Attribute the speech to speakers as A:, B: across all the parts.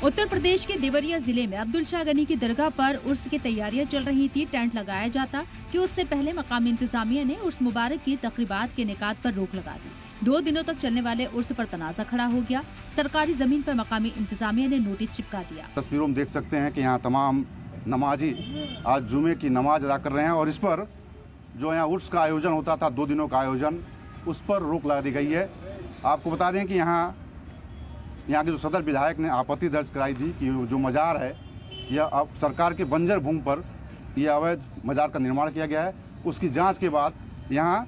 A: उत्तर प्रदेश के देवरिया जिले में अब्दुल शाह गनी की दरगाह पर उर्स की तैयारियां चल रही थी। टेंट लगाया जाता कि उससे पहले मकामी इंतजामिया ने उर्स मुबारक की तकरीबात के इनेकाद पर रोक लगा दी। 2 दिनों तक चलने वाले उर्स पर तनाजा खड़ा हो गया। सरकारी जमीन पर मकामी इंतजामिया ने नोटिस चिपका दिया।
B: तस्वीरों में देख सकते हैं कि यहाँ तमाम नमाजी आज जुमे की नमाज अदा कर रहे हैं और इस पर जो यहाँ उर्स का आयोजन होता था 2 दिनों का आयोजन, उस पर रोक लगा दी गई है। आपको बता दें कि यहाँ के जो सदर विधायक ने आपत्ति दर्ज कराई थी कि जो मजार है यह अब सरकार के बंजर भूमि पर यह अवैध मजार का निर्माण किया गया है। उसकी जांच के बाद यहाँ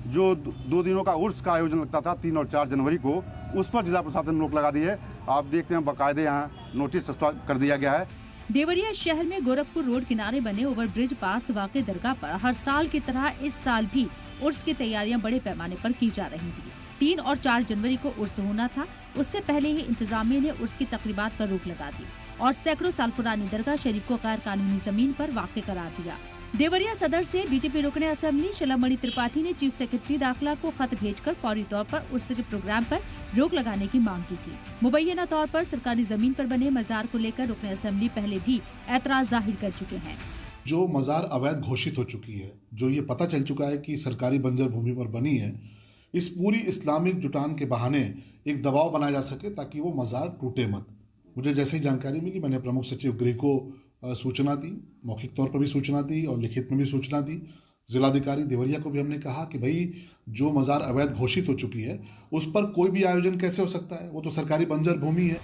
B: जो 2 दिनों का उर्स का आयोजन लगता था 3 और 4 जनवरी को, उस पर जिला प्रशासन ने रोक लगा दी है। आप देखते हैं बाकायदे यहाँ नोटिस कर दिया गया है।
A: देवरिया शहर में गोरखपुर रोड किनारे बने ओवरब्रिज पास वाक़ दरगाह पर हर साल की तरह इस साल भी उर्स की तैयारियां बड़े पैमाने पर की जा रही थी। 3 और 4 जनवरी को उर्स होना था। उससे पहले ही इंतजामिया ने उर्स की तकरीबात पर रोक लगा दी और सैकड़ों साल पुरानी दरगाह शरीफ को गैर कानूनी जमीन पर वाक़ करार दिया। देवरिया सदर से बीजेपी रुकने असेंबली शलमणि त्रिपाठी ने चीफ सेक्रेटरी दाखिला को खत भेजकर फौरी तौर पर उर्स के प्रोग्राम पर रोक लगाने की मांग की थी। मुबैना तौर पर सरकारी जमीन पर बने मजार को लेकर रुकने असेंबली पहले भी ऐतराज जाहिर कर चुके हैं।
C: जो मजार अवैध घोषित हो चुकी है, जो ये पता चल चुका है कि सरकारी बंजर भूमि पर बनी है, इस पूरी इस्लामिक जुटान के बहाने एक दबाव बनाया जा सके ताकि वो मजार टूटे मत। मुझे जैसे ही जानकारी मिली मैंने प्रमुख सचिव गृह को सूचना दी, मौखिक तौर पर भी सूचना दी और लिखित में भी सूचना दी। जिलाधिकारी देवरिया को भी हमने कहा कि भाई जो मजार अवैध घोषित हो चुकी है उस पर कोई भी आयोजन कैसे हो सकता है, वो तो सरकारी बंजर भूमि है।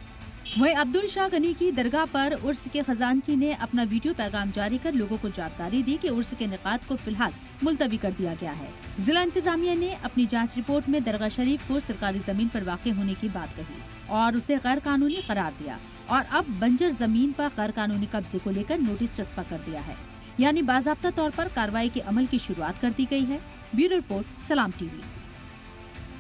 A: वहीं अब्दुल शाह गनी की दरगाह पर उर्स के खजानची ने अपना वीडियो पैगाम जारी कर लोगों को जानकारी दी कि उर्स के निकात को फिलहाल मुलतवी कर दिया गया है। जिला इंतजामिया ने अपनी जांच रिपोर्ट में दरगाह शरीफ को सरकारी जमीन पर वाक़ होने की बात कही और उसे गैर कानूनी करार दिया और अब बंजर जमीन पर गैर कानूनी कब्जे को लेकर नोटिस चस्पा कर दिया है। यानी बाज़ाब्ता तौर पर कार्रवाई के अमल की शुरुआत कर दी गई है। ब्यूरो रिपोर्ट, सलाम टीवी।